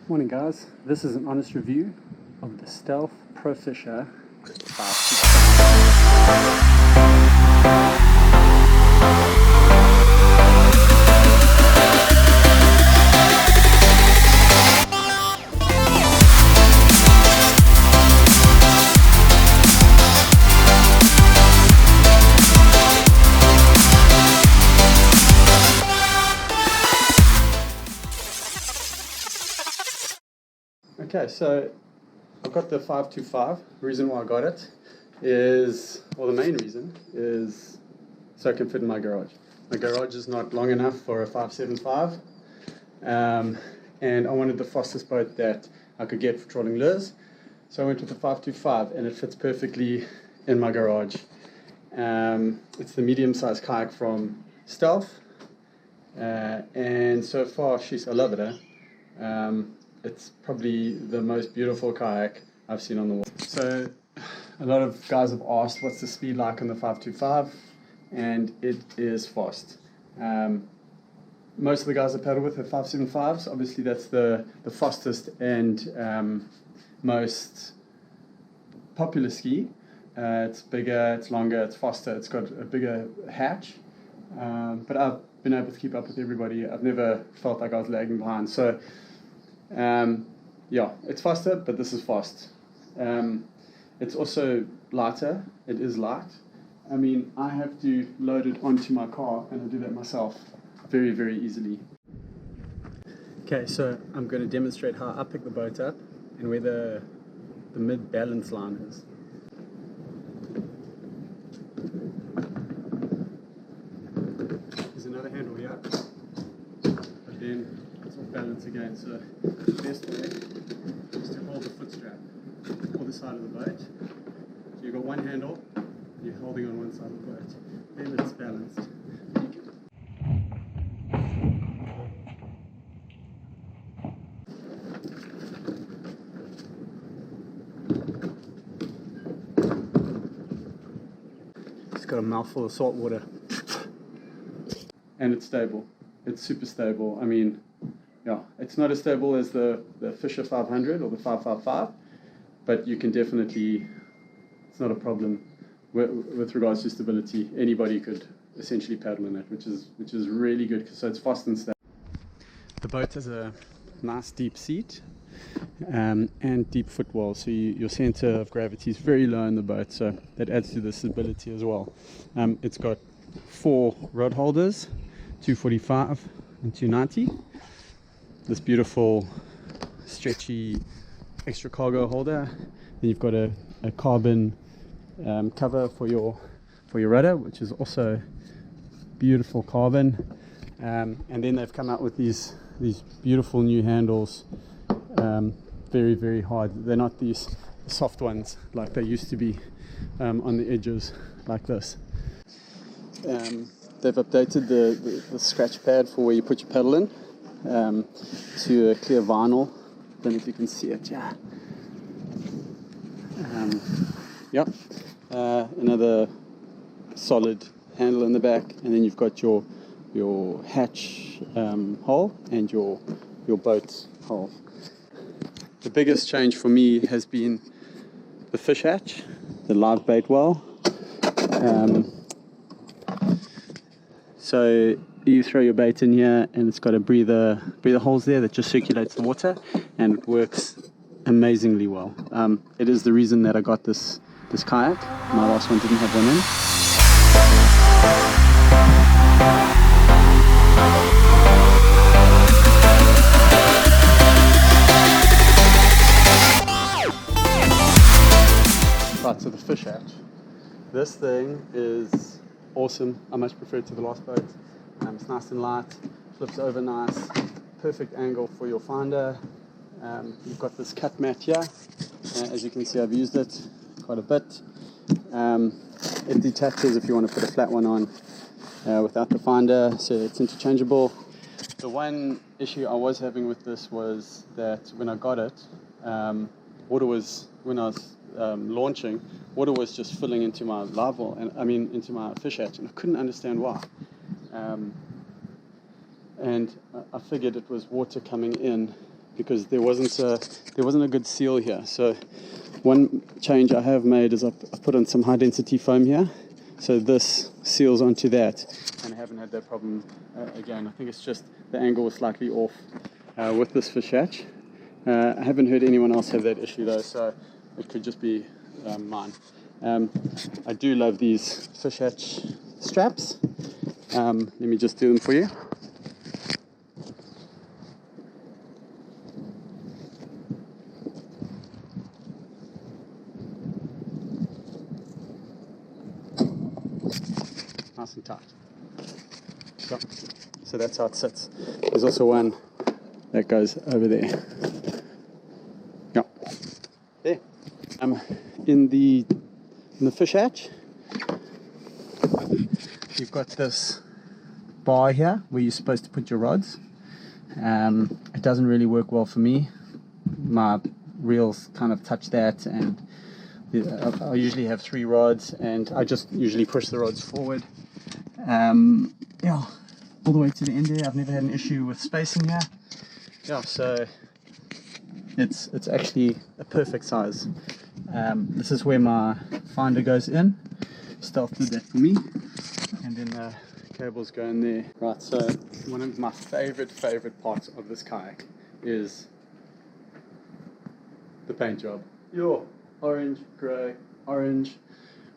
Morning guys, this is an honest review of the Stealth Profisha 525. Okay, so I've got the 525. The reason why I got it is, well, the main reason is so I can fit in my garage. My garage is not long enough for a 575, and I wanted the fastest boat that I could get for trolling lures. So I went with the 525, and it fits perfectly in my garage. It's the medium-sized kayak from Stealth, and so far, I love it. It's probably the most beautiful kayak I've seen on the water. So a lot of guys have asked what's the speed like on the 525, and it is fast. Most of the guys I paddle with are 575s. Obviously that's the fastest and most popular ski. It's bigger, it's longer, it's faster, it's got a bigger hatch. But I've been able to keep up with everybody. I've never felt like I was lagging behind. So yeah, it's faster, but this is fast. It's also lighter. It is light. I mean, I have to load it onto my car, and I do that myself very, very easily. Okay, so I'm going to demonstrate how I pick the boat up and where the mid-balance line is. There's another handle here, but then it's off balance again, so the best way is to hold the foot strap or the side of the boat. So you've got one handle, and you're holding on one side of the boat, then it's balanced. It's got a mouthful of salt water. And it's stable. It's super stable. I mean, yeah, it's not as stable as the Fisha 500 or the 555, but you can definitely, it's not a problem with regards to stability. Anybody could essentially paddle in it, which is really good, so it's fast and stable. The boat has a nice deep seat and deep footwell, so your center of gravity is very low in the boat, so that adds to the stability as well. It's got 4 rod holders, 245 and 290. This beautiful stretchy extra cargo holder. Then you've got a carbon cover for your rudder, which is also beautiful carbon. And then they've come out with these beautiful new handles, very, very hard. They're not these soft ones like they used to be on the edges like this. They've updated the scratch pad for where you put your pedal in to a clear vinyl. Don't know if you can see it. Yeah. Yep. Another solid handle in the back, and then you've got your hatch hole and your boat hole. The biggest change for me has been the fish hatch, the live bait well. So you throw your bait in here, and it's got a breather holes there that just circulates the water, and it works amazingly well. It is the reason that I got this kayak. My last one didn't have one in. Right, so the fish hatch. This thing is awesome. I much prefer it to the last boat. It's nice and light, flips over nice, perfect angle for your finder. You've got this cut mat here. As you can see, I've used it quite a bit. It detaches if you want to put a flat one on without the finder, so it's interchangeable. The one issue I was having with this was that when I got it, when I was launching, water was just filling into my live well, into my fish hatch, and I couldn't understand why. And I figured it was water coming in because there wasn't a good seal here. So one change I have made is I've put on some high density foam here, so this seals onto that, and I haven't had that problem again. I think it's just the angle was slightly off with this fish hatch. I haven't heard anyone else have that issue though, so it could just be mine. I do love these fish hatch straps. Let me just do them for you. Nice and tight. So that's how it sits. There's also one that goes over there. Yeah. There. In the fish hatch, you've got this bar here where you're supposed to put your rods. It doesn't really work well for me. My reels kind of touch that, and I usually have 3 rods, and I just usually push the rods forward. Yeah, all the way to the end there. I've never had an issue with spacing here. Yeah, so it's actually a perfect size. This is where my finder goes in. Stealth did that for me, and then the cables go in there. Right, so one of my favorite parts of this kayak is the paint job. Yo, orange, grey, orange.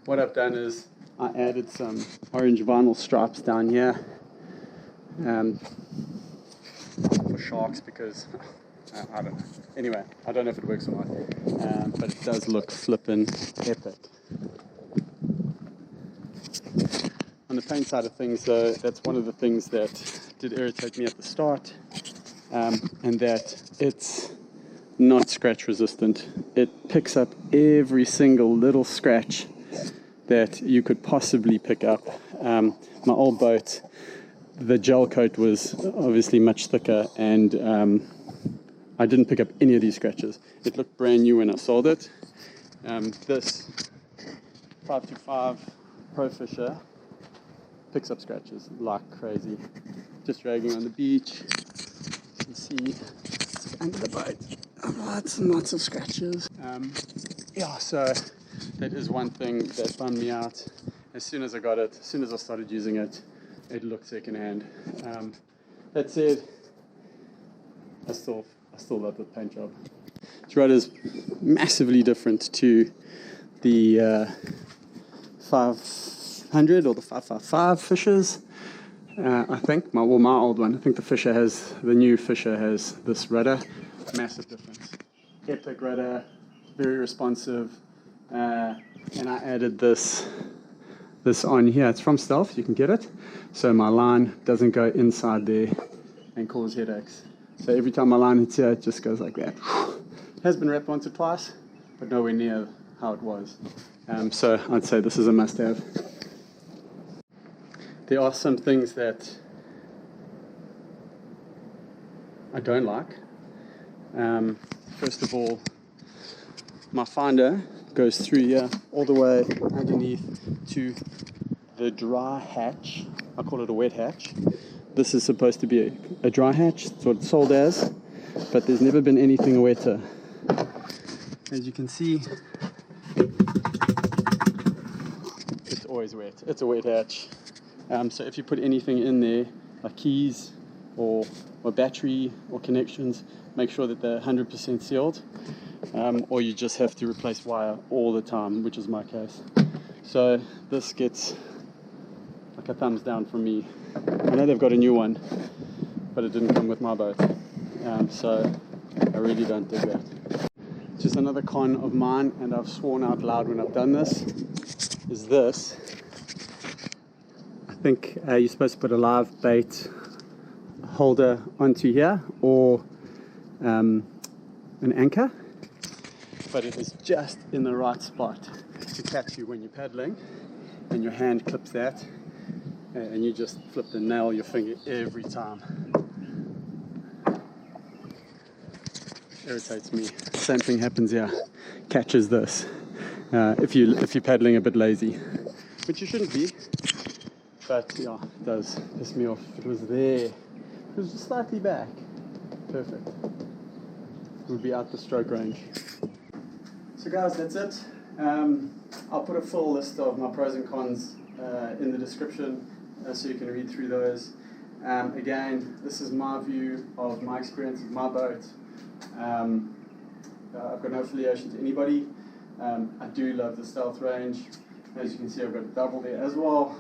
What I've done is I added some orange vinyl stripes down here for sharks, because I don't know. Anyway, I don't know if it works or not, but it does look flippin' epic. On the paint side of things though, that's one of the things that did irritate me at the start, and that it's not scratch resistant. It picks up every single little scratch that you could possibly pick up. My old boat, the gel coat was obviously much thicker, and I didn't pick up any of these scratches. It looked brand new when I sold it. This 525 Pro Fisha picks up scratches like crazy. Just dragging on the beach, you can see it's under the boat, lots and lots of scratches. Yeah, so that is one thing that bummed me out. As soon as I got it, as soon as I started using it, it looked secondhand. That said, I still love the paint job. This rudder is massively different to the 500 or the 555 Fishers. I think my old one. I think the new Fisha has this rudder. Massive difference. Epic rudder, very responsive. And I added this on here. It's from Stealth, you can get it. So my line doesn't go inside there and cause headaches. So every time my line hits here, it just goes like that. It has been wrapped once or twice, but nowhere near how it was. So I'd say this is a must-have. There are some things that I don't like. First of all, my finder goes through here all the way underneath to the dry hatch. I call it a wet hatch. This is supposed to be a dry hatch. It's what it's sold as, but there's never been anything wetter. As you can see, it's always wet. It's a wet hatch. So if you put anything in there, like keys or battery or connections, make sure that they're 100% sealed. Or you just have to replace wire all the time, which is my case. So this gets like a thumbs down from me. I know they've got a new one, but it didn't come with my boat. So I really don't dig that. Just another con of mine, and I've sworn out loud when I've done this, is this. I think you're supposed to put a live bait holder onto here, or an anchor, but it is just in the right spot to catch you when you're paddling, and your hand clips that, and you just flip and nail your finger every time. Irritates me. Same thing happens here. Catches this if you're paddling a bit lazy, which you shouldn't be, but yeah, it does piss me off. If it was there, it was just slightly back. Perfect. would be out the stroke range. So guys, that's it. I'll put a full list of my pros and cons in the description so you can read through those. Again, this is my view of my experience with my boat. I've got no affiliation to anybody. I do love the Stealth range. As you can see, I've got a double there as well.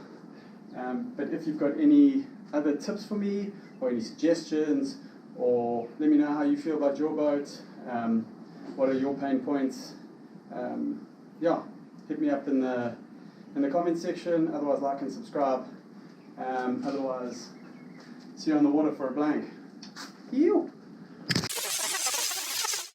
But if you've got any other tips for me or any suggestions, or let me know how you feel about your boat, what are your pain points, yeah, hit me up in the comment section. Otherwise, like and subscribe. Otherwise, see you on the water for a blank. Ew.